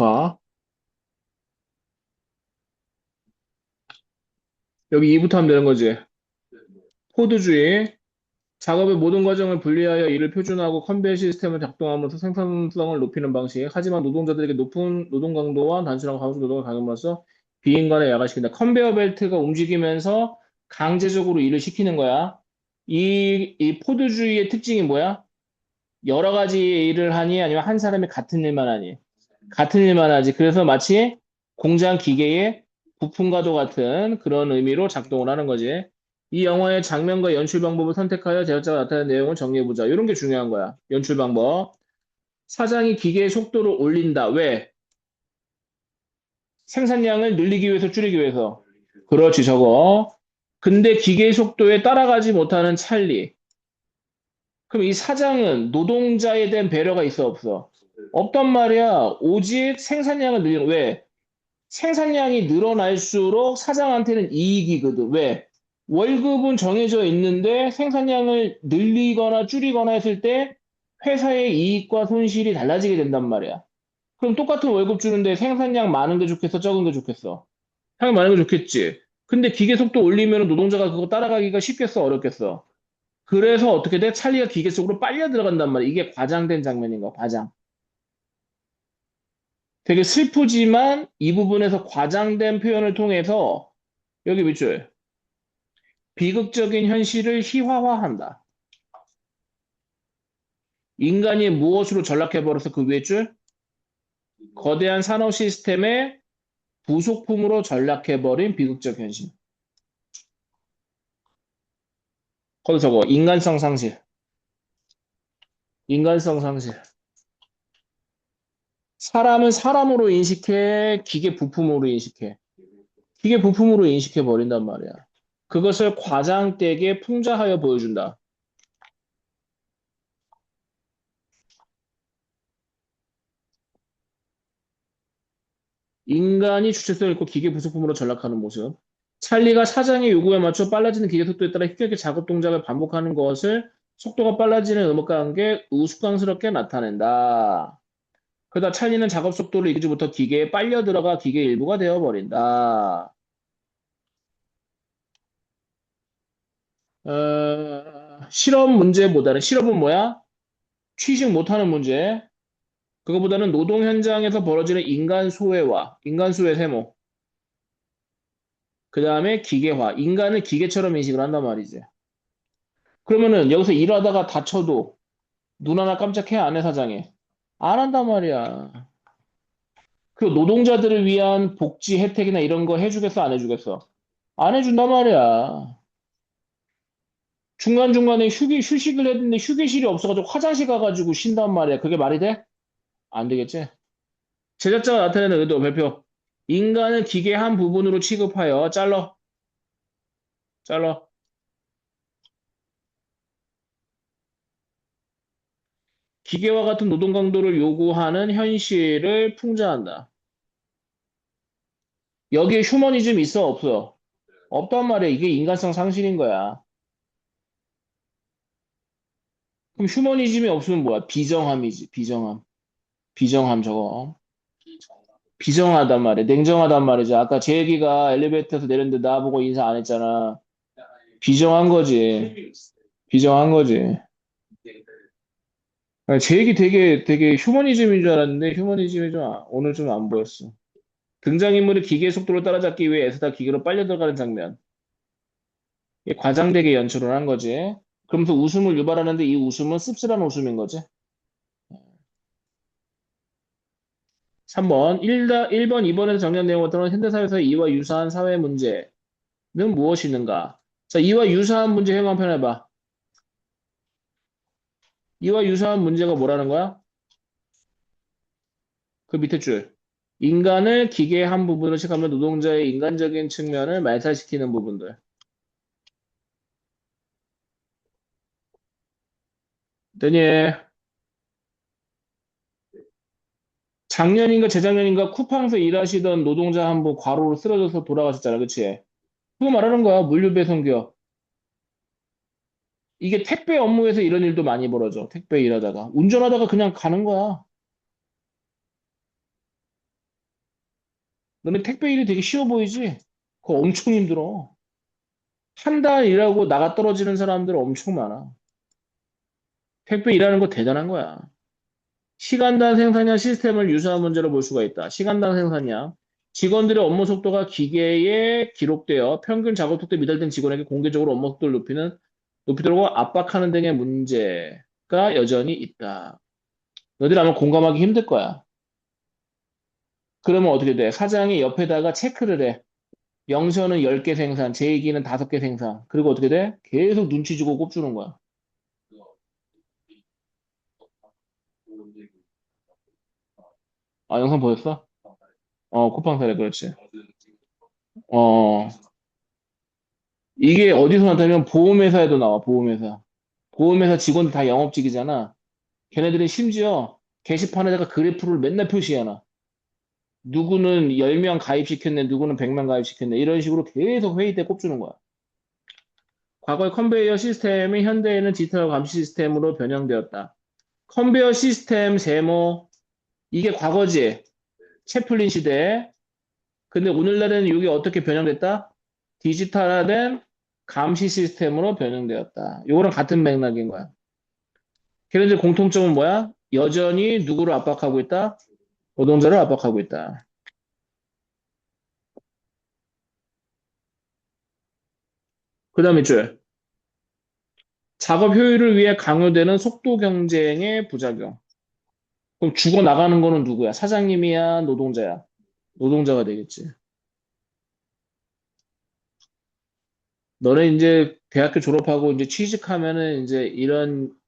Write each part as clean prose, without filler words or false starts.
봐. 여기 2부터 하면 되는 거지. 포드주의. 작업의 모든 과정을 분리하여 이를 표준화하고 컨베이어 시스템을 작동하면서 생산성을 높이는 방식. 하지만 노동자들에게 높은 노동 강도와 단순하고 가속 노동을 강요하면서 비인간에 야간시킨다. 컨베이어 벨트가 움직이면서 강제적으로 일을 시키는 거야. 이 포드주의의 특징이 뭐야? 여러 가지 일을 하니 아니면 한 사람이 같은 일만 하니? 같은 일만 하지. 그래서 마치 공장 기계의 부품과도 같은 그런 의미로 작동을 하는 거지. 이 영화의 장면과 연출 방법을 선택하여 제작자가 나타낸 내용을 정리해보자. 이런 게 중요한 거야. 연출 방법. 사장이 기계의 속도를 올린다. 왜? 생산량을 늘리기 위해서, 줄이기 위해서. 그렇지, 저거. 근데 기계의 속도에 따라가지 못하는 찰리. 그럼 이 사장은 노동자에 대한 배려가 있어, 없어? 없단 말이야. 오직 생산량을 늘리는, 왜? 생산량이 늘어날수록 사장한테는 이익이거든. 왜? 월급은 정해져 있는데 생산량을 늘리거나 줄이거나 했을 때 회사의 이익과 손실이 달라지게 된단 말이야. 그럼 똑같은 월급 주는데 생산량 많은 게 좋겠어? 적은 게 좋겠어? 당연히 많은 게 좋겠지. 근데 기계 속도 올리면 노동자가 그거 따라가기가 쉽겠어? 어렵겠어? 그래서 어떻게 돼? 찰리가 기계 속으로 빨려 들어간단 말이야. 이게 과장된 장면인 거야, 과장. 되게 슬프지만 이 부분에서 과장된 표현을 통해서 여기 밑줄 비극적인 현실을 희화화한다. 인간이 무엇으로 전락해버려서 그 위에 줄 거대한 산업 시스템의 부속품으로 전락해버린 비극적 현실. 거기 저거 인간성 상실. 인간성 상실. 사람은 사람으로 인식해, 기계 부품으로 인식해. 기계 부품으로 인식해 버린단 말이야. 그것을 과장되게 풍자하여 보여준다. 인간이 주체성을 잃고 기계 부속품으로 전락하는 모습. 찰리가 사장의 요구에 맞춰 빨라지는 기계 속도에 따라 힘겹게 작업 동작을 반복하는 것을 속도가 빨라지는 음악과 함께 우스꽝스럽게 나타낸다. 그러다 찰리는 작업 속도를 이기지 못해 기계에 빨려 들어가 기계 일부가 되어버린다. 실험 문제보다는 실험은 뭐야? 취직 못하는 문제. 그거보다는 노동 현장에서 벌어지는 인간 소외와 인간 소외 세모. 그 다음에 기계화. 인간을 기계처럼 인식을 한단 말이지. 그러면은 여기서 일하다가 다쳐도 눈 하나 깜짝해 안 해, 사장이? 안 한단 말이야. 그 노동자들을 위한 복지 혜택이나 이런 거 해주겠어, 안 해주겠어? 안 해준단 말이야. 중간중간에 휴식을 했는데 휴게실이 없어가지고 화장실 가가지고 쉰단 말이야. 그게 말이 돼? 안 되겠지? 제작자가 나타내는 의도, 발표. 인간을 기계 한 부분으로 취급하여 잘라. 기계와 같은 노동 강도를 요구하는 현실을 풍자한다. 여기에 휴머니즘 있어, 없어? 없단 말이야. 이게 인간성 상실인 거야. 그럼 휴머니즘이 없으면 뭐야? 비정함이지, 비정함. 비정함 저거. 비정하단 말이야. 냉정하단 말이지. 아까 제 얘기가 엘리베이터에서 내렸는데 나보고 인사 안 했잖아. 비정한 거지. 비정한 거지. 아니, 제 얘기 되게 휴머니즘인 줄 알았는데 휴머니즘이 오늘 좀 안 보였어. 등장인물이 기계의 속도를 따라잡기 위해 애쓰다 기계로 빨려 들어가는 장면. 이게 과장되게 연출을 한 거지. 그러면서 웃음을 유발하는데 이 웃음은 씁쓸한 웃음인 거지. 3번. 1번, 2번에서 정리한 내용을 따른 현대사회에서 이와 유사한 사회 문제는 무엇이 있는가? 자, 이와 유사한 문제 행한 편 해봐. 이와 유사한 문제가 뭐라는 거야? 그 밑에 줄. 인간을 기계의 한 부분을 취급하며 노동자의 인간적인 측면을 말살시키는 부분들. 되니, 작년인가 재작년인가 쿠팡에서 일하시던 노동자 한 분 과로로 쓰러져서 돌아가셨잖아. 그치? 그거 말하는 거야. 물류배송기업. 이게 택배 업무에서 이런 일도 많이 벌어져. 택배 일하다가. 운전하다가 그냥 가는 거야. 너네 택배 일이 되게 쉬워 보이지? 그거 엄청 힘들어. 한 달 일하고 나가 떨어지는 사람들 엄청 많아. 택배 일하는 거 대단한 거야. 시간당 생산량 시스템을 유사한 문제로 볼 수가 있다. 시간당 생산량. 직원들의 업무 속도가 기계에 기록되어 평균 작업 속도에 미달된 직원에게 공개적으로 업무 속도를 높이도록 압박하는 등의 문제가 여전히 있다. 너희들 아마 공감하기 힘들 거야. 그러면 어떻게 돼? 사장이 옆에다가 체크를 해. 영서는 10개 생산, 제이기는 5개 생산. 그리고 어떻게 돼? 계속 눈치 주고 꼽주는 거야. 아, 영상 보였어? 쿠팡 사례, 그렇지. 어, 이게 어디서 나타나면 보험회사에도 나와, 보험회사. 보험회사 직원들 다 영업직이잖아. 걔네들은 심지어 게시판에다가 그래프를 맨날 표시해놔. 누구는 10명 가입시켰네, 누구는 100명 가입시켰네. 이런 식으로 계속 회의 때 꼽주는 거야. 과거의 컨베이어 시스템이 현대에는 디지털 감시 시스템으로 변형되었다. 컨베이어 시스템 세모, 이게 과거지. 채플린 시대. 근데 오늘날에는 이게 어떻게 변형됐다? 디지털화된 감시 시스템으로 변형되었다. 이거랑 같은 맥락인 거야. 걔네들 공통점은 뭐야? 여전히 누구를 압박하고 있다? 노동자를 압박하고 있다. 그 다음에 줄. 작업 효율을 위해 강요되는 속도 경쟁의 부작용. 그럼 죽어 나가는 거는 누구야? 사장님이야? 노동자야? 노동자가 되겠지. 너네 이제 대학교 졸업하고 이제 취직하면은 이제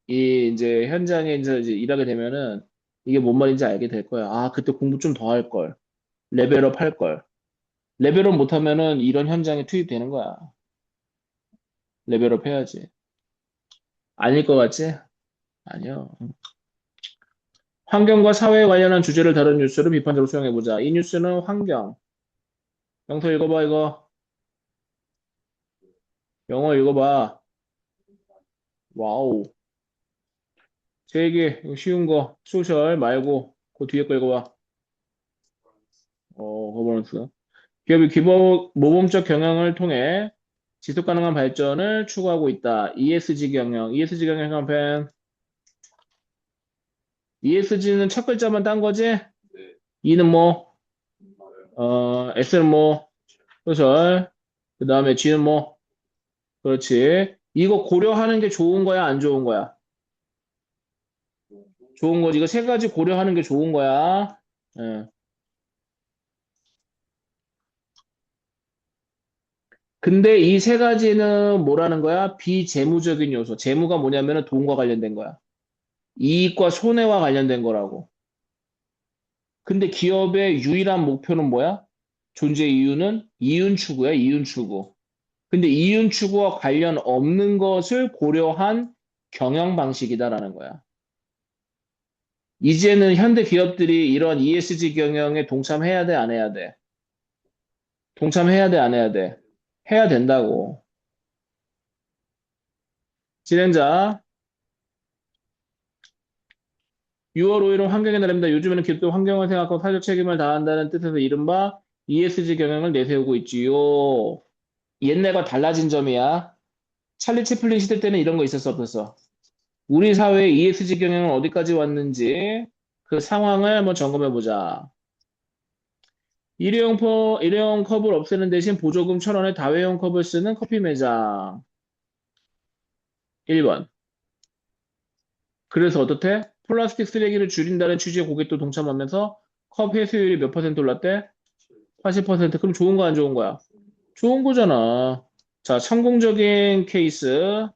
이제 현장에 이제 일하게 되면은 이게 뭔 말인지 알게 될 거야. 아, 그때 공부 좀 더 할 걸. 레벨업 할 걸. 레벨업 못하면은 이런 현장에 투입되는 거야. 레벨업 해야지. 아닐 것 같지? 아니요. 환경과 사회에 관련한 주제를 다룬 뉴스를 비판적으로 수용해보자. 이 뉴스는 환경. 영서 읽어봐, 이거. 영어 읽어봐. 와우. 제 얘기, 이거 쉬운 거. 소셜 말고, 그 뒤에 거 읽어봐. 거버넌스. 기업이 모범적 경영을 통해 지속 가능한 발전을 추구하고 있다. ESG 경영. ESG 경영 캠페인. ESG는 첫 글자만 딴 거지? E는 뭐? S는 뭐? 소셜. 그 다음에 G는 뭐? 그렇지. 이거 고려하는 게 좋은 거야, 안 좋은 거야? 좋은 거지. 이거 세 가지 고려하는 게 좋은 거야. 예. 근데 이 세 가지는 뭐라는 거야? 비재무적인 요소. 재무가 뭐냐면은 돈과 관련된 거야. 이익과 손해와 관련된 거라고. 근데 기업의 유일한 목표는 뭐야? 존재 이유는 이윤 추구야, 이윤 추구. 근데 이윤 추구와 관련 없는 것을 고려한 경영 방식이다라는 거야. 이제는 현대 기업들이 이런 ESG 경영에 동참해야 돼, 안 해야 돼? 동참해야 돼, 안 해야 돼? 해야 된다고. 진행자, 6월 5일은 환경의 날입니다. 요즘에는 기업도 환경을 생각하고 사회적 책임을 다한다는 뜻에서 이른바 ESG 경영을 내세우고 있지요. 옛날과 달라진 점이야. 찰리 채플린 시대 때는 이런 거 있었어, 없었어? 우리 사회의 ESG 경영은 어디까지 왔는지 그 상황을 한번 점검해 보자. 일회용 컵을 없애는 대신 보조금 1,000원에 다회용 컵을 쓰는 커피 매장. 1번. 그래서 어떻대? 플라스틱 쓰레기를 줄인다는 취지의 고객도 동참하면서 컵 회수율이 몇 퍼센트 올랐대? 80%. 그럼 좋은 거 안 좋은 거야? 좋은 거잖아. 자, 성공적인 케이스.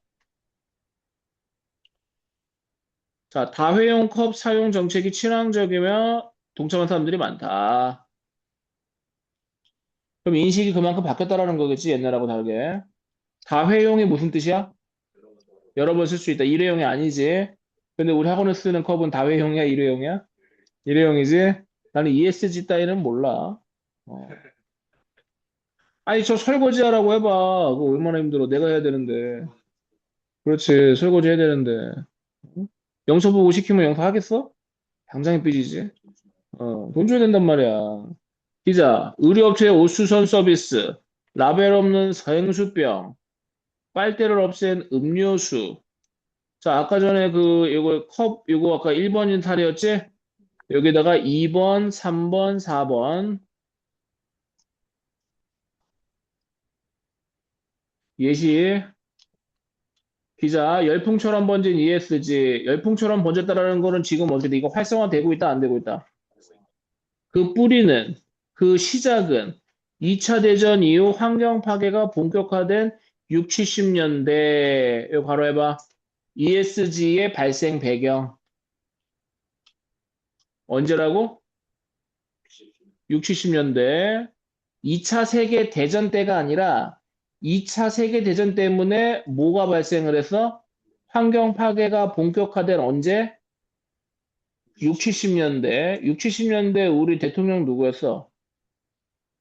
자, 다회용 컵 사용 정책이 친환경이며 동참한 사람들이 많다. 그럼 인식이 그만큼 바뀌었다라는 거겠지, 옛날하고 다르게. 다회용이 무슨 뜻이야? 여러 번 쓸 수 있다. 일회용이 아니지. 근데 우리 학원에 쓰는 컵은 다회용이야, 일회용이야? 일회용이지? 나는 ESG 따위는 몰라. 어. 아니, 저 설거지 하라고 해봐. 그거 얼마나 힘들어. 내가 해야 되는데. 그렇지, 설거지 해야 되는데. 응? 영서 보고 시키면 영서 하겠어? 당장에 삐지지. 돈 줘야 된단 말이야. 기자, 의료업체의 옷수선 서비스, 라벨 없는 생수병, 빨대를 없앤 음료수. 자, 아까 전에 이거 이거 아까 1번인 탈이었지? 여기다가 2번, 3번, 4번. 예시. 기자, 열풍처럼 번진 ESG. 열풍처럼 번졌다라는 거는 지금 어떻게 돼? 이거 활성화되고 있다, 안 되고 있다? 그 뿌리는, 그 시작은 2차 대전 이후 환경 파괴가 본격화된 6, 70년대. 이거 바로 해봐. ESG의 발생 배경. 언제라고? 6, 70년대. 2차 세계 대전 때가 아니라 2차 세계 대전 때문에 뭐가 발생을 했어? 환경 파괴가 본격화된 언제? 6, 70년대. 6, 70년대 우리 대통령 누구였어?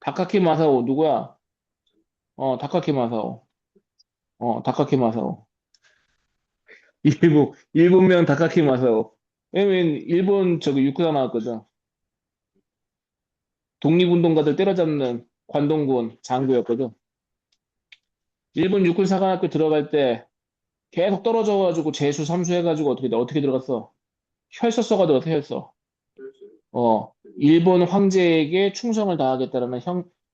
다카키 마사오 누구야? 다카키 마사오. 다카키 마사오. 일본명 다카키 마사오. 왜냐면 일본 저기 유쿠다 나왔거든. 독립운동가들 때려잡는 관동군 장교였거든. 일본 육군사관학교 들어갈 때 계속 떨어져가지고 재수 삼수 해가지고 어떻게 들어갔어? 혈서서가 들어갔어, 혈서. 일본 황제에게 충성을 다하겠다라는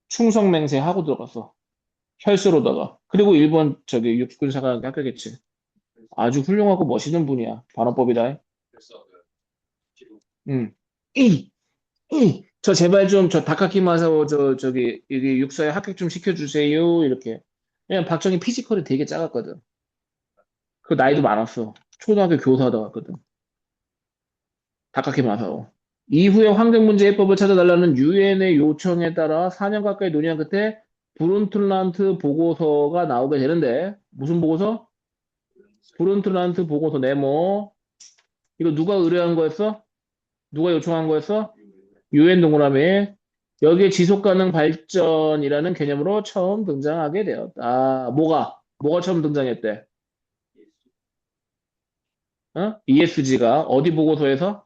충성 맹세하고 들어갔어. 혈서로다가. 그리고 일본 저기 육군사관학교 합격했지. 아주 훌륭하고 멋있는 분이야. 반어법이다. 응. 이, 저 제발 좀 저 다카키 마사오 저기 여기 육사에 합격 좀 시켜주세요. 이렇게. 왜냐면 박정희 피지컬이 되게 작았거든. 그 나이도 많았어. 초등학교 교사하다 갔거든. 다카키 마사오. 이후에 환경 문제 해법을 찾아달라는 유엔의 요청에 따라 4년 가까이 논의한 끝에 브룬틀란트 보고서가 나오게 되는데 무슨 보고서? 브룬틀란트 보고서 네모. 이거 누가 의뢰한 거였어? 누가 요청한 거였어? 유엔 동그라미. 여기에 지속 가능 발전이라는 개념으로 처음 등장하게 되었다. 뭐가 처음 등장했대? ESG가 어디 보고서에서?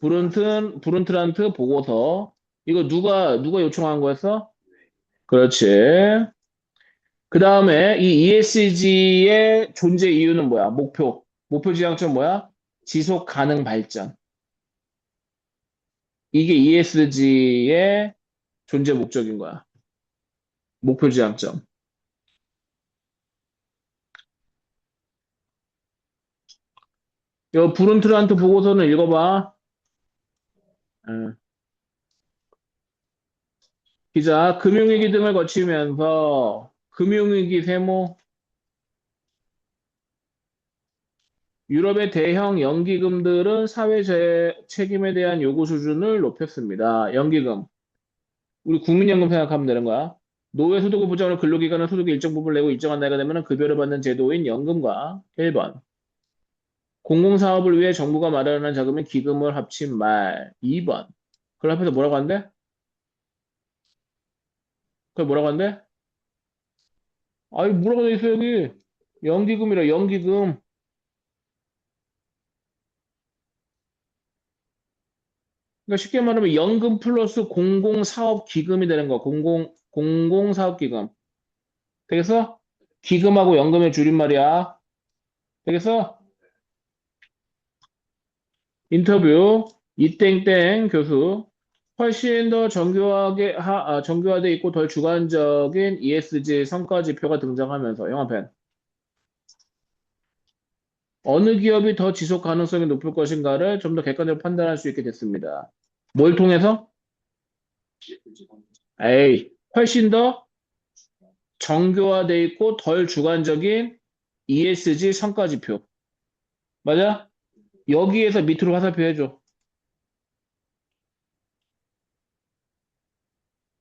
브룬트란트 보고서. 이거 누가 요청한 거였어? 그렇지. 그 다음에 이 ESG의 존재 이유는 뭐야? 목표 지향점 뭐야? 지속 가능 발전. 이게 ESG의 존재 목적인 거야. 목표 지향점. 이 브룬트란트 보고서는 읽어봐. 응. 기자, 금융위기 등을 거치면서 금융위기 세모, 유럽의 대형 연기금들은 사회 책임에 대한 요구 수준을 높였습니다. 연기금. 우리 국민연금 생각하면 되는 거야. 노회 소득을 보장하는 근로기간은 소득의 일정 부분을 내고 일정한 나이가 되면 급여를 받는 제도인 연금과 1번. 공공사업을 위해 정부가 마련한 자금인 기금을 합친 말 2번. 그걸 합해서 뭐라고 한대? 그걸 뭐라고 한대? 아이 뭐라고 돼 있어 여기? 연기금이라 연기금. 그러니까 쉽게 말하면 연금 플러스 공공사업기금이 되는 거야. 공공사업기금. 되겠어? 기금하고 연금의 줄임말이야. 되겠어? 인터뷰. 이땡땡 교수. 훨씬 더 정교화돼 있고 덜 주관적인 ESG 성과 지표가 등장하면서 영화편. 어느 기업이 더 지속 가능성이 높을 것인가를 좀 더 객관적으로 판단할 수 있게 됐습니다. 뭘 통해서? 에이, 훨씬 더 정교화돼 있고 덜 주관적인 ESG 성과 지표. 맞아? 여기에서 밑으로 화살표 해줘.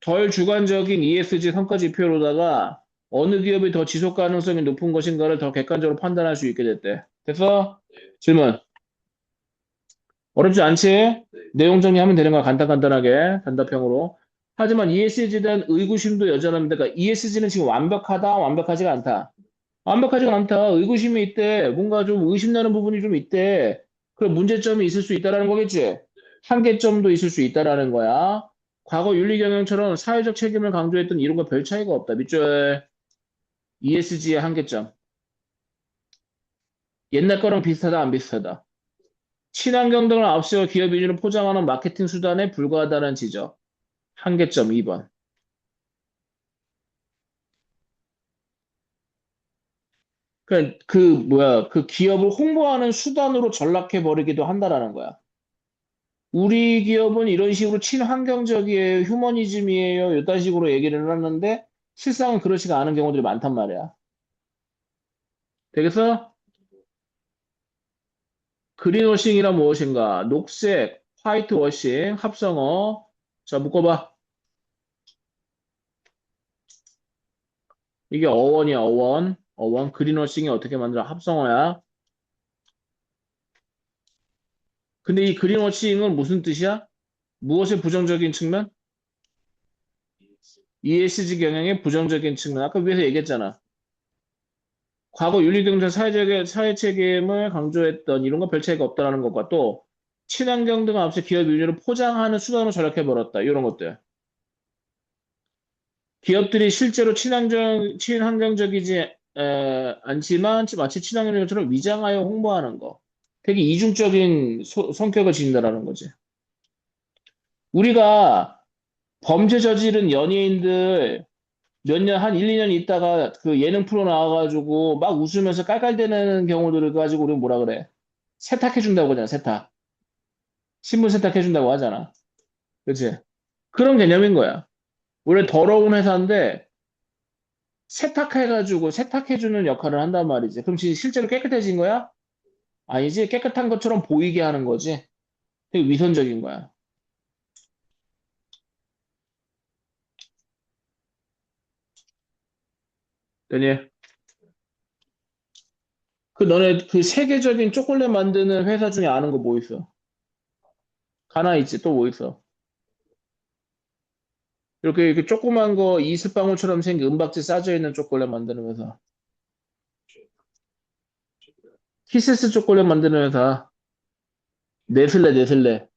덜 주관적인 ESG 성과 지표로다가 어느 기업이 더 지속 가능성이 높은 것인가를 더 객관적으로 판단할 수 있게 됐대. 됐어? 질문. 어렵지 않지? 내용 정리하면 되는 거야. 간단하게, 단답형으로. 하지만 ESG에 대한 의구심도 여전합니다. 그러니까 ESG는 지금 완벽하다, 완벽하지가 않다. 완벽하지가 않다. 의구심이 있대. 뭔가 좀 의심나는 부분이 좀 있대. 그럼 문제점이 있을 수 있다라는 거겠지? 한계점도 있을 수 있다라는 거야. 과거 윤리 경영처럼 사회적 책임을 강조했던 이론과 별 차이가 없다. 밑줄 ESG의 한계점. 옛날 거랑 비슷하다, 안 비슷하다. 친환경 등을 앞세워 기업 이윤을 포장하는 마케팅 수단에 불과하다는 지적. 한계점 2번. 그 기업을 홍보하는 수단으로 전락해 버리기도 한다라는 거야. 우리 기업은 이런 식으로 친환경적이에요, 휴머니즘이에요, 이런 식으로 얘기를 해놨는데 실상은 그렇지가 않은 경우들이 많단 말이야. 되겠어? 그린워싱이란 무엇인가? 녹색, 화이트워싱, 합성어. 자, 묶어봐. 이게 어원이야, 어원. 어원. 그린워싱이 어떻게 만들어? 합성어야. 근데 이 그린워싱은 무슨 뜻이야? 무엇의 부정적인 측면? ESG 경영의 부정적인 측면. 아까 위에서 얘기했잖아. 과거 윤리경제 사회 책임을 강조했던 이런 거 별 차이가 없다는 것과 또 친환경 등 앞서 기업 윤리를 포장하는 수단으로 전락해버렸다. 이런 것들. 기업들이 실제로 친환경적이지 않지만 마치 친환경적처럼 위장하여 홍보하는 거. 되게 이중적인 성격을 지닌다라는 거지. 우리가 범죄 저지른 연예인들 몇 년, 한 1, 2년 있다가 그 예능 프로 나와가지고 막 웃으면서 깔깔대는 경우들을 가지고 우리가 뭐라 그래? 세탁해준다고 하잖아, 세탁. 신분 세탁해준다고 하잖아. 그치? 그런 개념인 거야. 원래 더러운 회사인데 세탁해가지고 세탁해주는 역할을 한단 말이지. 그럼 실제로 깨끗해진 거야? 아니지. 깨끗한 것처럼 보이게 하는 거지. 되게 위선적인 거야. 되니? 너네 그 세계적인 초콜릿 만드는 회사 중에 아는 거 뭐 있어? 가나 있지. 또 뭐 있어? 이렇게 조그만 거 이슬방울처럼 생긴 은박지 싸져 있는 초콜릿 만드는 회사. 키세스 초콜릿 만드는 회사. 네슬레, 네슬레.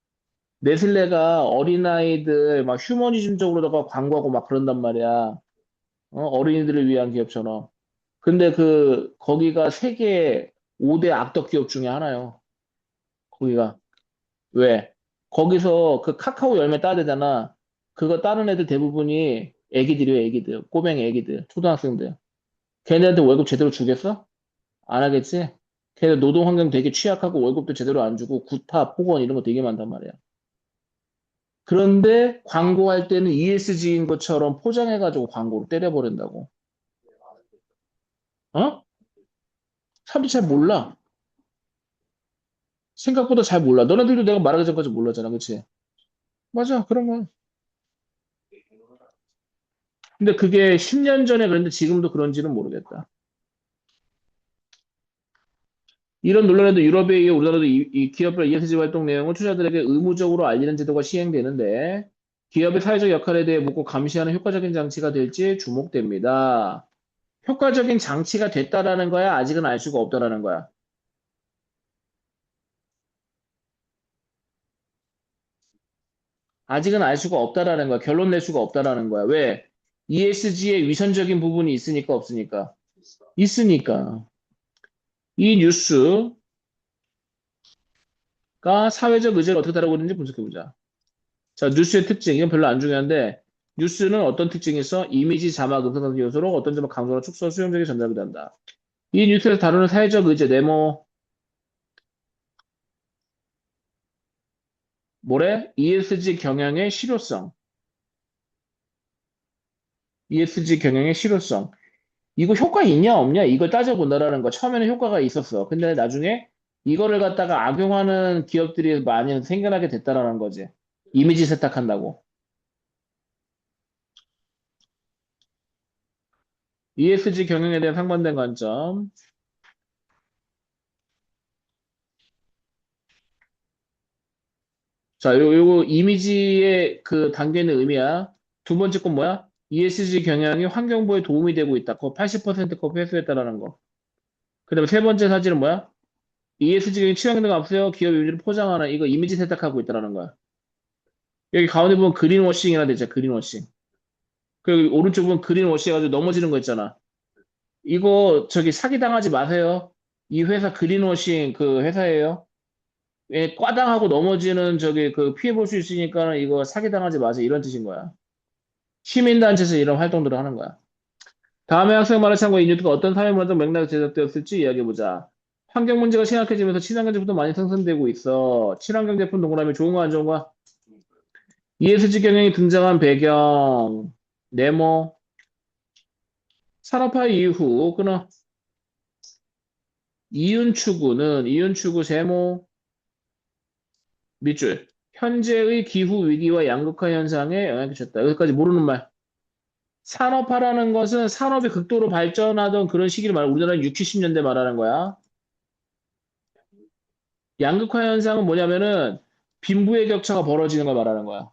네슬레가 어린아이들 막 휴머니즘적으로다가 광고하고 막 그런단 말이야. 어린이들을 위한 기업처럼. 근데 거기가 세계 5대 악덕 기업 중에 하나요. 거기가. 왜? 거기서 그 카카오 열매 따야 되잖아. 그거 따는 애들 대부분이 애기들이에요, 애기들. 꼬맹이 애기들. 초등학생들. 걔네한테 월급 제대로 주겠어? 안 하겠지? 걔네 노동 환경 되게 취약하고 월급도 제대로 안 주고 구타, 폭언 이런 거 되게 많단 말이야. 그런데 광고할 때는 ESG인 것처럼 포장해가지고 광고로 때려버린다고. 어? 사람들이 잘 몰라. 생각보다 잘 몰라. 너네들도 내가 말하기 전까지 몰랐잖아. 그치? 맞아. 그런 거. 근데 그게 10년 전에 그랬는데 지금도 그런지는 모르겠다. 이런 논란에도 유럽에 이어 우리나라도 이 기업별 ESG 활동 내용을 투자자들에게 의무적으로 알리는 제도가 시행되는데 기업의 사회적 역할에 대해 묻고 감시하는 효과적인 장치가 될지 주목됩니다. 효과적인 장치가 됐다라는 거야? 아직은 알 수가 없다라는 거야? 아직은 알 수가 없다라는 거야. 결론 낼 수가 없다라는 거야. 왜? ESG의 위선적인 부분이 있으니까 없으니까? 있으니까. 이 뉴스가 사회적 의제를 어떻게 다루고 있는지 분석해보자. 자, 뉴스의 특징. 이건 별로 안 중요한데, 뉴스는 어떤 특징이 있어? 이미지, 자막, 음성 같은 요소로 어떤 점을 강조나 축소, 수용적인 전달이 된다. 이 뉴스에서 다루는 사회적 의제, 네모, 뭐래? ESG 경영의 실효성. ESG 경영의 실효성. 이거 효과 있냐, 없냐? 이걸 따져본다라는 거. 처음에는 효과가 있었어. 근데 나중에 이거를 갖다가 악용하는 기업들이 많이 생겨나게 됐다라는 거지. 이미지 세탁한다고. ESG 경영에 대한 상반된 관점. 자, 요거 이미지의 그 담겨 있는 의미야. 두 번째 건 뭐야? ESG 경영이 환경부에 도움이 되고 있다. 그거 80% 회수했다라는 거. 그 다음에 세 번째 사진은 뭐야? ESG 경영 친환경 등 앞서요 기업 이미지를 포장하는 이거 이미지 세탁하고 있다라는 거야. 여기 가운데 보면 그린워싱이라 되죠. 그린워싱. 그 오른쪽 보면 그린워싱 해가지고 넘어지는 거 있잖아. 이거 저기 사기당하지 마세요. 이 회사 그린워싱 그 회사예요. 예, 과당하고 넘어지는 저기 그 피해 볼 수 있으니까 이거 사기당하지 마세요. 이런 뜻인 거야. 시민단체에서 이런 활동들을 하는 거야. 다음에 학생 말을 참고해 이 뉴트가 어떤 사회문화적 맥락에 제작되었을지 이야기해보자. 환경 문제가 심각해지면서 친환경 제품도 많이 생산되고 있어. 친환경 제품 동그라미 좋은 거 안 좋은 거야? ESG 경영이 등장한 배경, 네모, 산업화 이후 끊어. 이윤추구 세모 밑줄. 현재의 기후 위기와 양극화 현상에 영향을 끼쳤다. 여기까지 모르는 말. 산업화라는 것은 산업이 극도로 발전하던 그런 시기를 말하고 우리나라 60, 70년대 말하는 거야. 양극화 현상은 뭐냐면은 빈부의 격차가 벌어지는 걸 말하는 거야.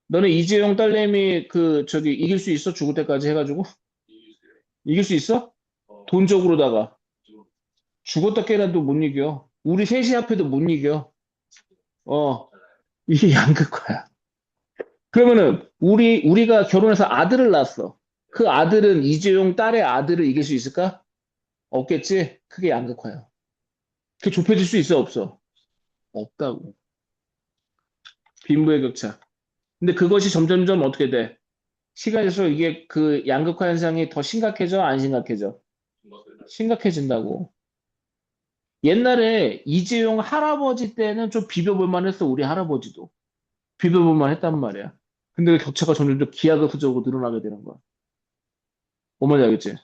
너는 이재용 딸내미 그 저기 이길 수 있어? 죽을 때까지 해가지고 이길 수 있어? 돈적으로다가 죽었다 깨나도 못 이겨. 우리 셋이 합해도 못 이겨. 어, 이게 양극화야. 그러면은 우리가 결혼해서 아들을 낳았어. 그 아들은 이재용 딸의 아들을 이길 수 있을까? 없겠지? 그게 양극화야. 그게 좁혀질 수 있어, 없어? 없다고. 빈부의 격차. 근데 그것이 점점점 어떻게 돼? 시간이 들수록 이게 그 양극화 현상이 더 심각해져, 안 심각해져? 심각해진다고. 옛날에 이재용 할아버지 때는 좀 비벼볼 만했어, 우리 할아버지도. 비벼볼 만했단 말이야. 근데 그 격차가 점점 기하급수적으로 늘어나게 되는 거야. 어머니 알겠지?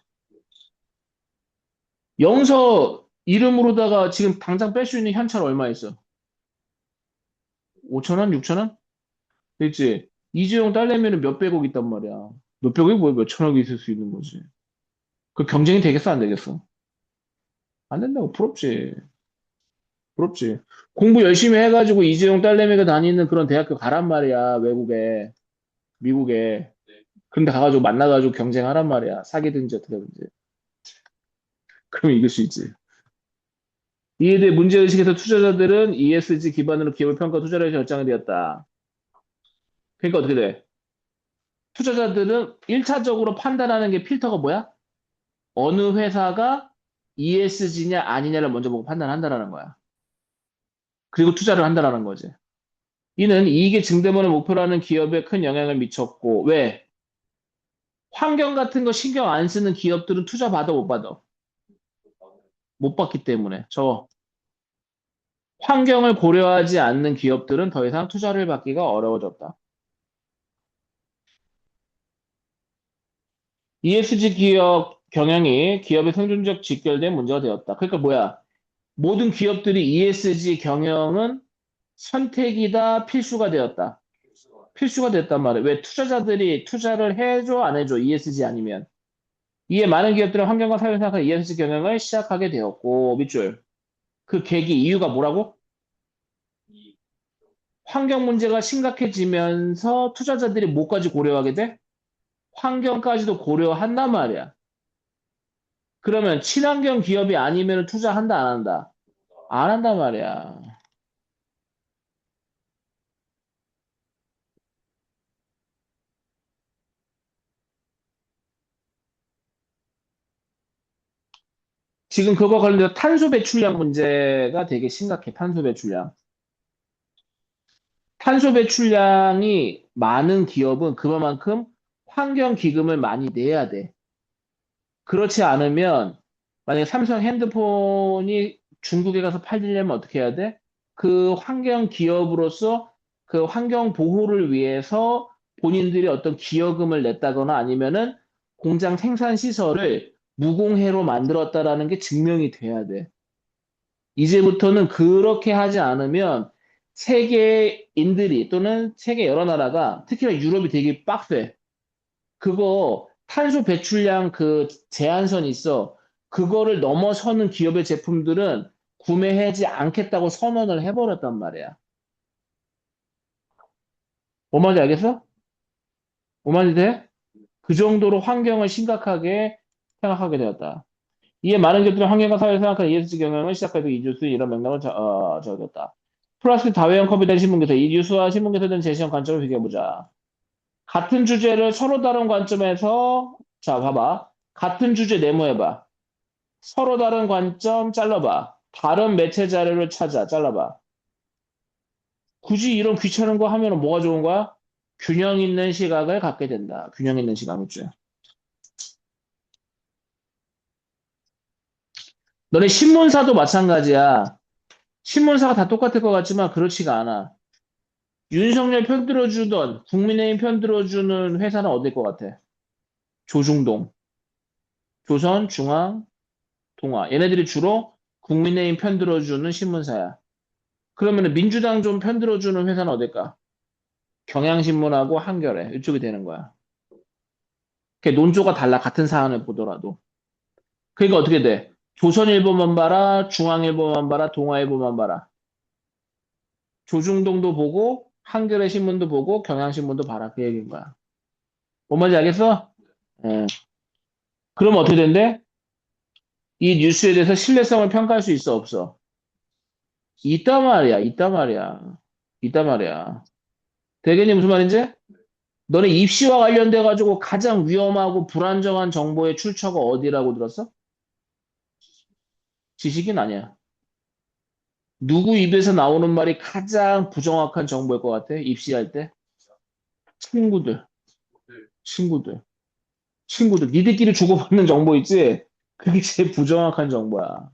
영서 이름으로다가 지금 당장 뺄 수 있는 현찰 얼마 있어? 5천 원, 6천 원? 됐지? 이재용 딸내미는 몇백억 있단 말이야. 몇백억이 뭐야? 몇천억이 있을 수 있는 거지. 그 경쟁이 되겠어, 안 되겠어? 안 된다고. 부럽지. 부럽지. 공부 열심히 해가지고 이재용 딸내미가 다니는 그런 대학교 가란 말이야. 외국에, 미국에. 그런데 가가지고 만나가지고 경쟁하란 말이야. 사기든지 어떻게든지. 그럼 이길 수 있지. 이에 대해 문제의식에서 투자자들은 ESG 기반으로 기업의 평가 투자를 결정이 되었다. 그러니까 어떻게 돼? 투자자들은 1차적으로 판단하는 게 필터가 뭐야? 어느 회사가 ESG냐 아니냐를 먼저 보고 판단한다라는 거야. 그리고 투자를 한다라는 거지. 이는 이익의 증대만을 목표로 하는 기업에 큰 영향을 미쳤고, 왜? 환경 같은 거 신경 안 쓰는 기업들은 투자 받아 못 받아? 못 받기 때문에. 환경을 고려하지 않는 기업들은 더 이상 투자를 받기가 어려워졌다. ESG 기업 경영이 기업의 생존적 직결된 문제가 되었다. 그러니까 뭐야? 모든 기업들이 ESG 경영은 선택이다, 필수가 되었다. 필수가 됐단 말이에요. 왜 투자자들이 투자를 해줘, 안 해줘? ESG 아니면. 이에 많은 기업들은 환경과 사회를 생각하는 ESG 경영을 시작하게 되었고, 밑줄. 그 계기, 이유가 뭐라고? 환경 문제가 심각해지면서 투자자들이 뭐까지 고려하게 돼? 환경까지도 고려한단 말이야. 그러면 친환경 기업이 아니면 투자한다, 안 한다? 안 한단 말이야. 지금 그거 관련해서 탄소 배출량 문제가 되게 심각해, 탄소 배출량. 탄소 배출량이 많은 기업은 그만큼 환경 기금을 많이 내야 돼. 그렇지 않으면 만약에 삼성 핸드폰이 중국에 가서 팔리려면 어떻게 해야 돼? 그 환경 기업으로서 그 환경 보호를 위해서 본인들이 어떤 기여금을 냈다거나 아니면은 공장 생산 시설을 무공해로 만들었다라는 게 증명이 돼야 돼. 이제부터는 그렇게 하지 않으면 세계인들이 또는 세계 여러 나라가 특히나 유럽이 되게 빡세. 그거 탄소 배출량 그 제한선이 있어. 그거를 넘어서는 기업의 제품들은 구매하지 않겠다고 선언을 해버렸단 말이야. 뭐 말인지 알겠어? 뭐 말인지 돼? 그 정도로 환경을 심각하게 생각하게 되었다. 이에 많은 것들은 환경과 사회를 생각하는 ESG 경영을 시작해도 이뉴스 이런 맥락을 적었다. 플라스틱 다회용 컵에 대한 신문기사. 이 뉴스와 신문기사에 대한 제시한 관점을 비교해보자. 같은 주제를 서로 다른 관점에서, 자, 봐봐. 같은 주제 네모해봐. 서로 다른 관점 잘라봐. 다른 매체 자료를 찾아. 잘라봐. 굳이 이런 귀찮은 거 하면 뭐가 좋은 거야? 균형 있는 시각을 갖게 된다. 균형 있는 시각 있죠. 너네 신문사도 마찬가지야. 신문사가 다 똑같을 것 같지만 그렇지가 않아. 윤석열 편 들어주던 국민의힘 편 들어주는 회사는 어딜 것 같아? 조중동, 조선, 중앙, 동아. 얘네들이 주로 국민의힘 편 들어주는 신문사야. 그러면 민주당 좀 편 들어주는 회사는 어딜까? 경향신문하고 한겨레. 이쪽이 되는 거야. 그게 논조가 달라. 같은 사안을 보더라도. 그러니까 어떻게 돼? 조선일보만 봐라, 중앙일보만 봐라, 동아일보만 봐라. 조중동도 보고, 한겨레 신문도 보고, 경향신문도 봐라. 그 얘기인 거야. 뭔 말인지 알겠어? 예. 그러면 어떻게 된대? 이 뉴스에 대해서 신뢰성을 평가할 수 있어, 없어? 있단 말이야, 있단 말이야. 있단 말이야. 대개님 무슨 말인지? 너네 입시와 관련돼가지고 가장 위험하고 불안정한 정보의 출처가 어디라고 들었어? 지식인 아니야. 누구 입에서 나오는 말이 가장 부정확한 정보일 것 같아? 입시할 때? 친구들, 친구들, 친구들. 니들끼리 주고받는 정보 있지? 그게 제일 부정확한 정보야.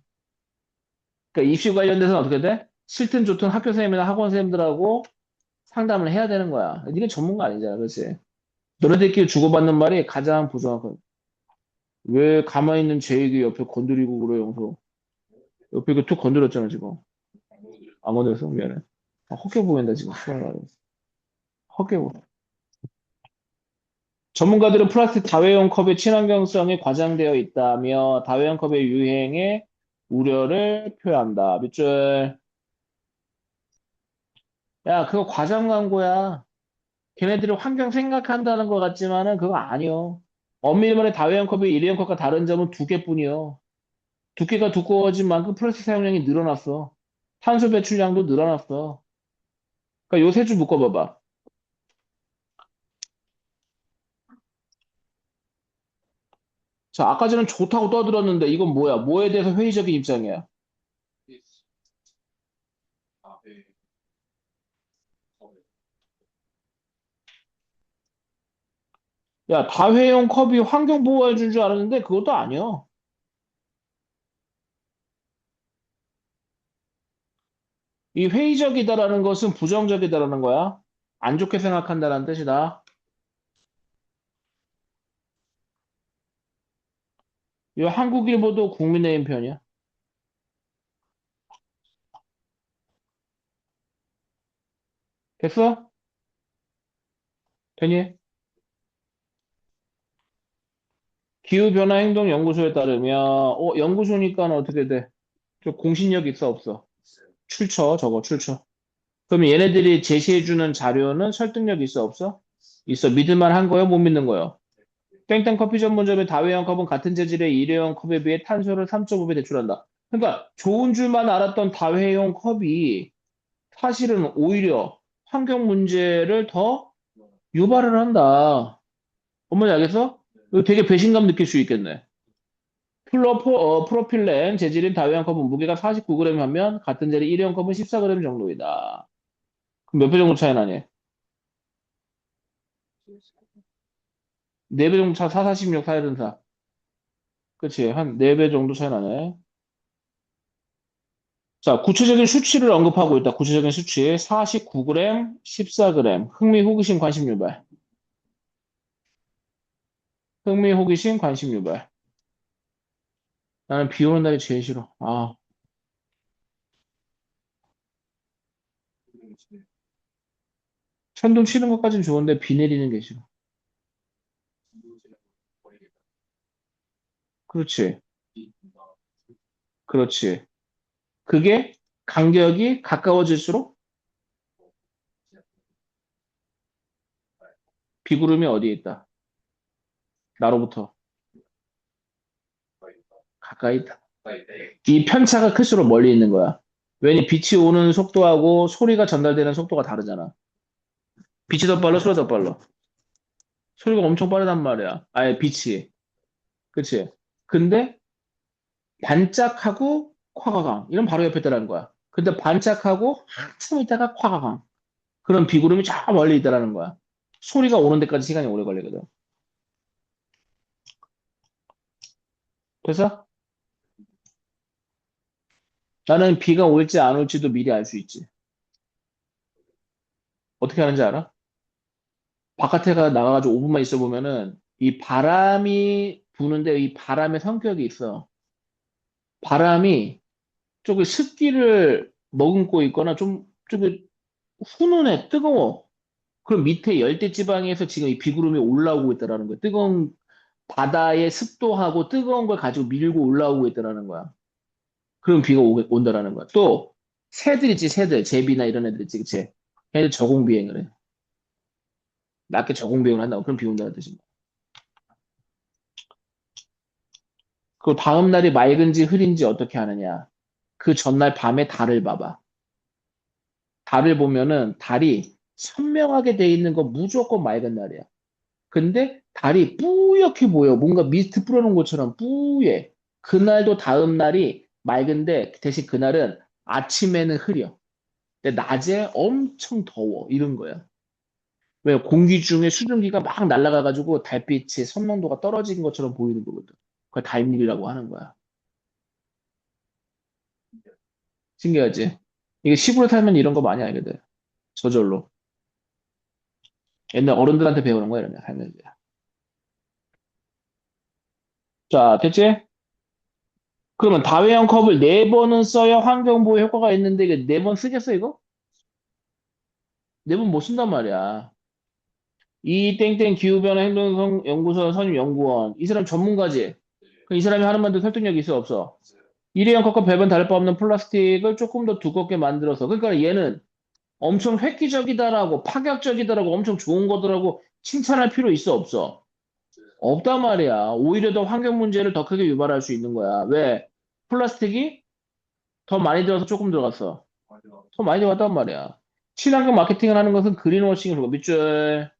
그러니까 입시 관련돼서는 어떻게 돼? 싫든 좋든 학교 선생님이나 학원 선생님들하고 상담을 해야 되는 거야. 니네 전문가 아니잖아, 그렇지? 너네들끼리 주고받는 말이 가장 부정확한. 왜 가만히 있는 제 얘기 옆에 건드리고 그래, 영서? 옆에 이거 툭 건드렸잖아, 지금. 안 건드렸어? 미안해. 아, 헛게 보인다, 지금. 헛게 보. 전문가들은 플라스틱 다회용 컵의 친환경성이 과장되어 있다며 다회용 컵의 유행에 우려를 표한다. 밑줄. 야, 그거 과장 광고야. 걔네들이 환경 생각한다는 것 같지만은 그거 아니요. 엄밀히 말해 다회용 컵이 일회용 컵과 다른 점은 두 개뿐이요. 두께가 두꺼워진 만큼 플라스틱 사용량이 늘어났어. 탄소 배출량도 늘어났어. 그러니까 요 세 줄 묶어봐봐. 자, 아까 전에 좋다고 떠들었는데 이건 뭐야? 뭐에 대해서 회의적인 입장이야? 야, 다회용 컵이 환경 보호해 준 줄 알았는데 그것도 아니야. 이 회의적이다라는 것은 부정적이다라는 거야. 안 좋게 생각한다는 뜻이다. 이 한국일보도 국민의힘 편이야. 됐어? 되니? 기후변화행동연구소에 따르면, 연구소니까 어떻게 돼? 저 공신력 있어, 없어? 출처, 저거, 출처. 그럼 얘네들이 제시해주는 자료는 설득력 있어, 없어? 있어. 믿을만 한 거요? 못 믿는 거요? 땡땡 커피 전문점의 다회용 컵은 같은 재질의 일회용 컵에 비해 탄소를 3.5배 배출한다. 그러니까 좋은 줄만 알았던 다회용 컵이 사실은 오히려 환경 문제를 더 유발을 한다. 어머니 알겠어? 이거 되게 배신감 느낄 수 있겠네. 프로필렌 재질인 다회용 컵은 무게가 49g 하면 같은 재질 일회용 컵은 14g 정도이다. 그럼 몇 배 정도 차이 나니? 4배 정도 차, 4, 46, 4, 4. 그치? 한 4배 정도 차이 나네. 자, 구체적인 수치를 언급하고 있다. 구체적인 수치. 49g, 14g. 흥미, 호기심, 관심 유발. 흥미, 호기심, 관심 유발. 나는 비 오는 날이 제일 싫어. 아, 천둥 치는 것까진 좋은데 비 내리는 게 싫어. 그렇지. 그렇지. 그게 간격이 가까워질수록 비구름이 어디에 있다? 나로부터. 가까이 있다. 이 편차가 클수록 멀리 있는 거야. 왜냐, 빛이 오는 속도하고 소리가 전달되는 속도가 다르잖아. 빛이 더 빨라, 소리가 더 빨라. 소리가 엄청 빠르단 말이야. 아예 빛이. 그치? 근데 반짝하고 콱과강. 이런 바로 옆에 있다는 거야. 근데 반짝하고 한참 있다가 콱과강. 그런 비구름이 저 멀리 있다라는 거야. 소리가 오는 데까지 시간이 오래 걸리거든. 그래서 나는 비가 올지 안 올지도 미리 알 수 있지. 어떻게 하는지 알아? 바깥에가 나가가지고 5분만 있어 보면은 이 바람이 부는데 이 바람의 성격이 있어. 바람이 조금 습기를 머금고 있거나 좀 훈훈해, 뜨거워. 그럼 밑에 열대지방에서 지금 이 비구름이 올라오고 있다라는 거야. 뜨거운 바다의 습도하고 뜨거운 걸 가지고 밀고 올라오고 있다라는 거야. 그럼 비가 온다라는 거야. 또 새들 있지, 새들. 제비나 이런 애들 있지, 그치? 걔들 저공비행을 해. 낮게 저공비행을 한다고. 그럼 비 온다는 뜻입니다. 그 다음 날이 맑은지 흐린지 어떻게 하느냐. 그 전날 밤에 달을 봐봐. 달을 보면은 달이 선명하게 돼 있는 거 무조건 맑은 날이야. 근데 달이 뿌옇게 보여. 뭔가 미스트 뿌려놓은 것처럼 뿌예. 그날도 다음 날이 맑은데 대신 그날은 아침에는 흐려. 근데 낮에 엄청 더워. 이런 거야. 왜 공기 중에 수증기가 막 날아가가지고 달빛의 선명도가 떨어진 것처럼 보이는 거거든. 그걸 달밀이라고 하는 거야. 신기하지? 이게 시골에 살면 이런 거 많이 알거든. 저절로. 옛날 어른들한테 배우는 거야, 이런 거 살면서. 자, 됐지? 그러면 다회용 컵을 네 번은 써야 환경보호 효과가 있는데 이게 네 번 쓰겠어, 이거? 네 번 못 쓴단 말이야. 이 땡땡 기후변화 행동 연구소 선임 연구원. 이 사람 전문가지? 그이 사람이 하는 말도 설득력이 있어, 없어? 일회용 컵과 별반 다를 바 없는 플라스틱을 조금 더 두껍게 만들어서. 그러니까 얘는 엄청 획기적이다라고, 파격적이다라고, 엄청 좋은 거더라고 칭찬할 필요 있어, 없어? 없단 말이야. 오히려 더 환경 문제를 더 크게 유발할 수 있는 거야. 왜? 플라스틱이 더 많이 들어서 조금 들어갔어. 더 많이 들어갔단 말이야. 친환경 마케팅을 하는 것은 그린워싱을 하고 밑줄.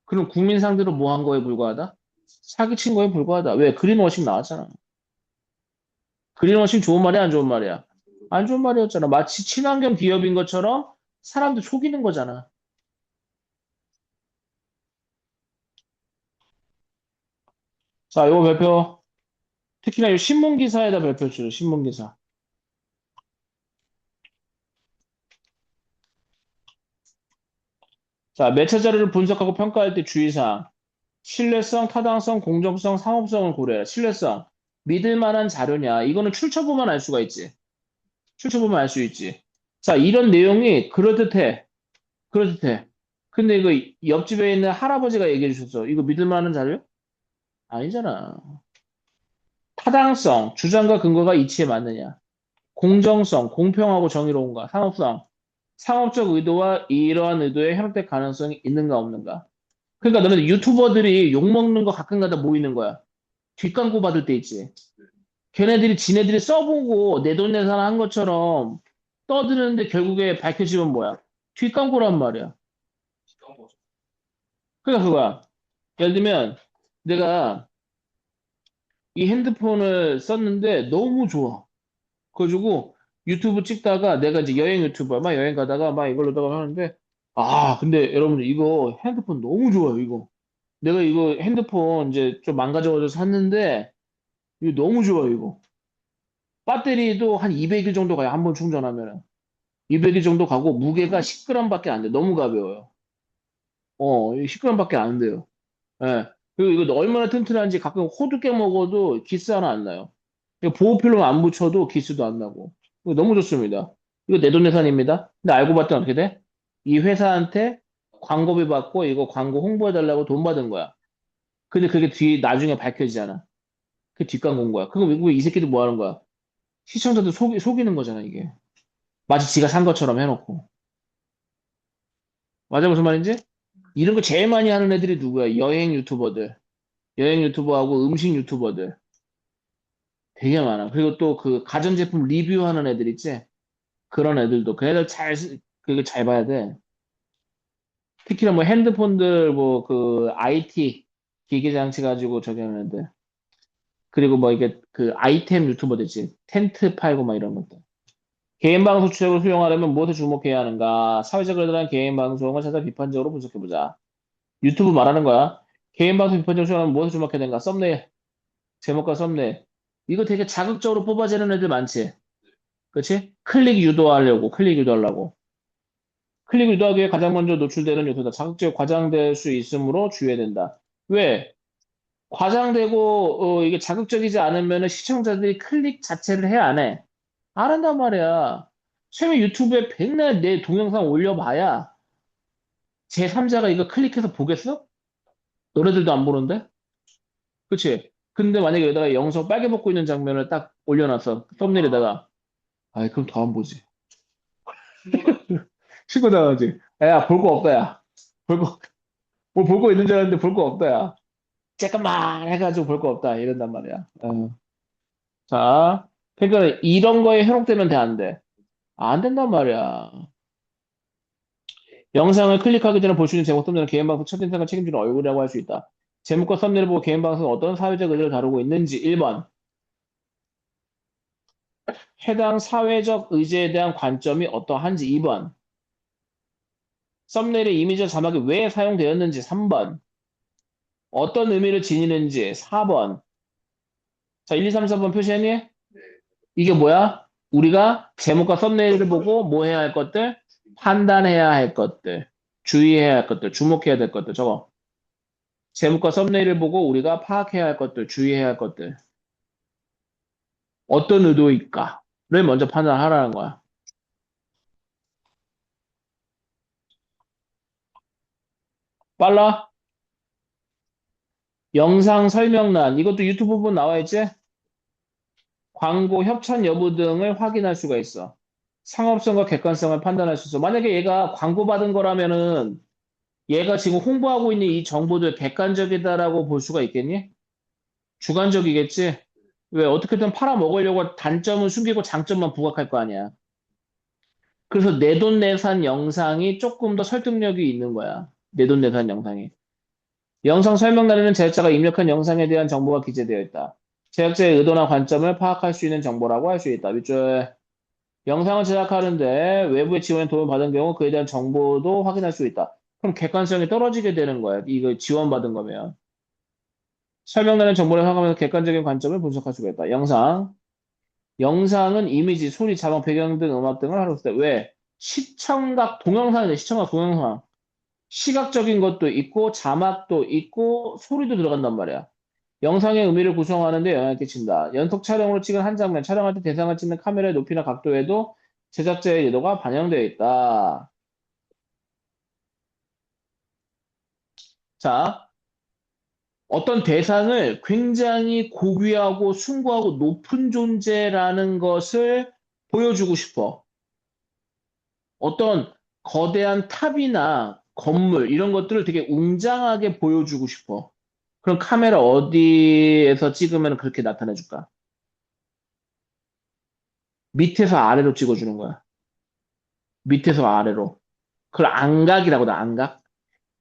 그럼 국민 상대로 뭐 한 거에 불과하다? 사기친 거에 불과하다. 왜? 그린워싱 나왔잖아. 그린워싱 좋은 말이야, 안 좋은 말이야? 안 좋은 말이었잖아. 마치 친환경 기업인 것처럼 사람들 속이는 거잖아. 자, 이거 발표. 특히나 이 신문 기사에다 발표 줘. 신문 기사. 자, 매체 자료를 분석하고 평가할 때 주의사항. 신뢰성, 타당성, 공정성, 상업성을 고려해. 신뢰성. 믿을 만한 자료냐. 이거는 출처보면 알 수가 있지. 출처보면 알 수 있지. 자, 이런 내용이 그럴듯해. 그럴듯해. 근데 이거 옆집에 있는 할아버지가 얘기해 주셨어. 이거 믿을 만한 자료? 아니잖아. 타당성, 주장과 근거가 이치에 맞느냐. 공정성, 공평하고 정의로운가. 상업성, 상업적 의도와 이러한 의도에 협력될 가능성이 있는가 없는가. 그러니까 너는 유튜버들이 욕먹는 거 가끔가다 모이는 거야. 뒷광고 받을 때 있지. 걔네들이 지네들이 써보고 내돈내산 한 것처럼 떠드는데 결국에 밝혀지면 뭐야? 뒷광고란 말이야. 그러니까 그거야. 예를 들면 내가 이 핸드폰을 썼는데 너무 좋아. 그래가지고 유튜브 찍다가 내가 이제 여행 유튜버 막 여행 가다가 막 이걸로다가 하는데 아 근데 여러분들 이거 핸드폰 너무 좋아요 이거. 내가 이거 핸드폰 이제 좀 망가져가지고 샀는데 이거 너무 좋아요 이거. 배터리도 한 200일 정도 가요. 한 번 충전하면. 200일 정도 가고 무게가 10g밖에 안 돼. 너무 가벼워요. 10g밖에 안 돼요. 예. 그리고 이거 얼마나 튼튼한지 가끔 호두 깨 먹어도 기스 하나 안 나요. 이거 보호필름 안 붙여도 기스도 안 나고. 이거 너무 좋습니다. 이거 내돈내산입니다. 근데 알고 봤더니 어떻게 돼? 이 회사한테 광고비 받고 이거 광고 홍보해달라고 돈 받은 거야. 근데 그게 나중에 밝혀지잖아. 그 뒷광고인 거야. 그거 왜 이 새끼들 뭐 하는 거야? 시청자들 속이는 거잖아, 이게. 마치 지가 산 것처럼 해놓고. 맞아, 무슨 말인지? 이런 거 제일 많이 하는 애들이 누구야? 여행 유튜버들. 여행 유튜버하고 음식 유튜버들. 되게 많아. 그리고 또 그 가전제품 리뷰하는 애들 있지? 그런 애들도 그 애들 그게 잘 봐야 돼. 특히나 뭐 핸드폰들 뭐 그 IT 기계 장치 가지고 저기 하는 애들. 그리고 뭐 이게 그 아이템 유튜버들 있지. 텐트 팔고 막 이런 것들. 개인 방송 추적을 수용하려면 무엇에 주목해야 하는가? 사회적 의존한 개인 방송을 찾아 비판적으로 분석해보자. 유튜브 말하는 거야. 개인 방송 비판적으로 수용하려면 무엇에 주목해야 되는가? 썸네일, 제목과 썸네일. 이거 되게 자극적으로 뽑아지는 애들 많지? 그치? 클릭 유도하려고, 클릭 유도하려고. 클릭 유도하기에 가장 먼저 노출되는 요소다. 자극적으로 과장될 수 있으므로 주의해야 된다. 왜? 과장되고, 이게 자극적이지 않으면 시청자들이 클릭 자체를 해, 안 해? 안 한단 말이야. 최근 유튜브에 백날 내 동영상 올려봐야 제3자가 이거 클릭해서 보겠어? 너네들도 안 보는데? 그치? 근데 만약에 여기다가 영상 빨개 벗고 있는 장면을 딱 올려놨어. 썸네일에다가. 아이, 그럼 더 안 보지. 신고 나가지. 야, 볼 거 없다, 야. 볼 거, 뭐 볼 거 있는 줄 알았는데 볼 거 없다, 야. 잠깐만 해가지고 볼 거 없다. 이런단 말이야. 자, 그러니까 이런 거에 현혹되면 돼, 안 돼? 안 된단 말이야. 영상을 클릭하기 전에 볼 수 있는 제목 썸네일은 개인 방송 첫인상을 책임지는 얼굴이라고 할 수 있다. 제목과 썸네일을 보고 개인 방송은 어떤 사회적 의제를 다루고 있는지 1번. 해당 사회적 의제에 대한 관점이 어떠한지 2번. 썸네일의 이미지와 자막이 왜 사용되었는지 3번. 어떤 의미를 지니는지 4번. 자, 1, 2, 3, 4번 표시했니? 이게 뭐야? 우리가 제목과 썸네일을 보고 뭐 해야 할 것들? 판단해야 할 것들. 주의해야 할 것들. 주목해야 될 것들. 저거. 제목과 썸네일을 보고 우리가 파악해야 할 것들. 주의해야 할 것들. 어떤 의도일까를 먼저 판단하라는 거야. 빨라? 영상 설명란. 이것도 유튜브 부분 나와 있지? 광고 협찬 여부 등을 확인할 수가 있어. 상업성과 객관성을 판단할 수 있어. 만약에 얘가 광고 받은 거라면은 얘가 지금 홍보하고 있는 이 정보들 객관적이다라고 볼 수가 있겠니? 주관적이겠지? 왜 어떻게든 팔아먹으려고 단점은 숨기고 장점만 부각할 거 아니야. 그래서 내돈내산 영상이 조금 더 설득력이 있는 거야. 내돈내산 영상이. 영상 설명란에는 제작자가 입력한 영상에 대한 정보가 기재되어 있다. 제작자의 의도나 관점을 파악할 수 있는 정보라고 할 수 있다. 밑줄. 영상을 제작하는데 외부의 지원에 도움을 받은 경우 그에 대한 정보도 확인할 수 있다. 그럼 객관성이 떨어지게 되는 거야. 이거 지원받은 거면. 설명란의 정보를 활용하면서 객관적인 관점을 분석할 수가 있다. 영상. 영상은 이미지, 소리, 자막, 배경 등 음악 등을 활용했을 때 왜? 시청각 동영상이네. 시청각 동영상. 시각적인 것도 있고 자막도 있고 소리도 들어간단 말이야. 영상의 의미를 구성하는 데 영향을 끼친다. 연속 촬영으로 찍은 한 장면, 촬영할 때 대상을 찍는 카메라의 높이나 각도에도 제작자의 의도가 반영되어 있다. 자, 어떤 대상을 굉장히 고귀하고 숭고하고 높은 존재라는 것을 보여주고 싶어. 어떤 거대한 탑이나 건물 이런 것들을 되게 웅장하게 보여주고 싶어. 그럼 카메라 어디에서 찍으면 그렇게 나타내 줄까? 밑에서 아래로 찍어주는 거야. 밑에서 아래로. 그걸 안각이라고 나 안각.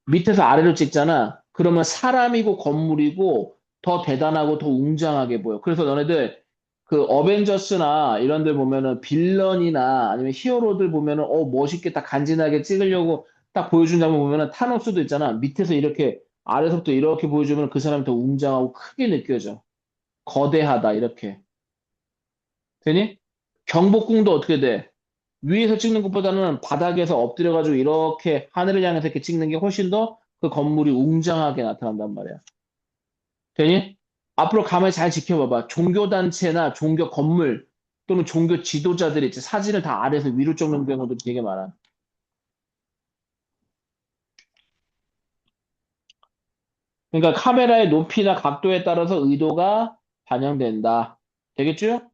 밑에서 아래로 찍잖아. 그러면 사람이고 건물이고 더 대단하고 더 웅장하게 보여. 그래서 너네들 그 어벤져스나 이런 데 보면은 빌런이나 아니면 히어로들 보면은 멋있게 딱 간지나게 찍으려고 딱 보여준 장면 보면은 타노스도 있잖아. 밑에서 이렇게 아래서부터 이렇게 보여주면 그 사람이 더 웅장하고 크게 느껴져. 거대하다 이렇게. 되니? 경복궁도 어떻게 돼? 위에서 찍는 것보다는 바닥에서 엎드려가지고 이렇게 하늘을 향해서 이렇게 찍는 게 훨씬 더 그 건물이 웅장하게 나타난단 말이야. 되니? 앞으로 가만히 잘 지켜봐봐. 종교단체나 종교 건물 또는 종교 지도자들이 있지. 사진을 다 아래에서 위로 찍는 경우도 되게 많아. 그러니까 카메라의 높이나 각도에 따라서 의도가 반영된다. 되겠죠?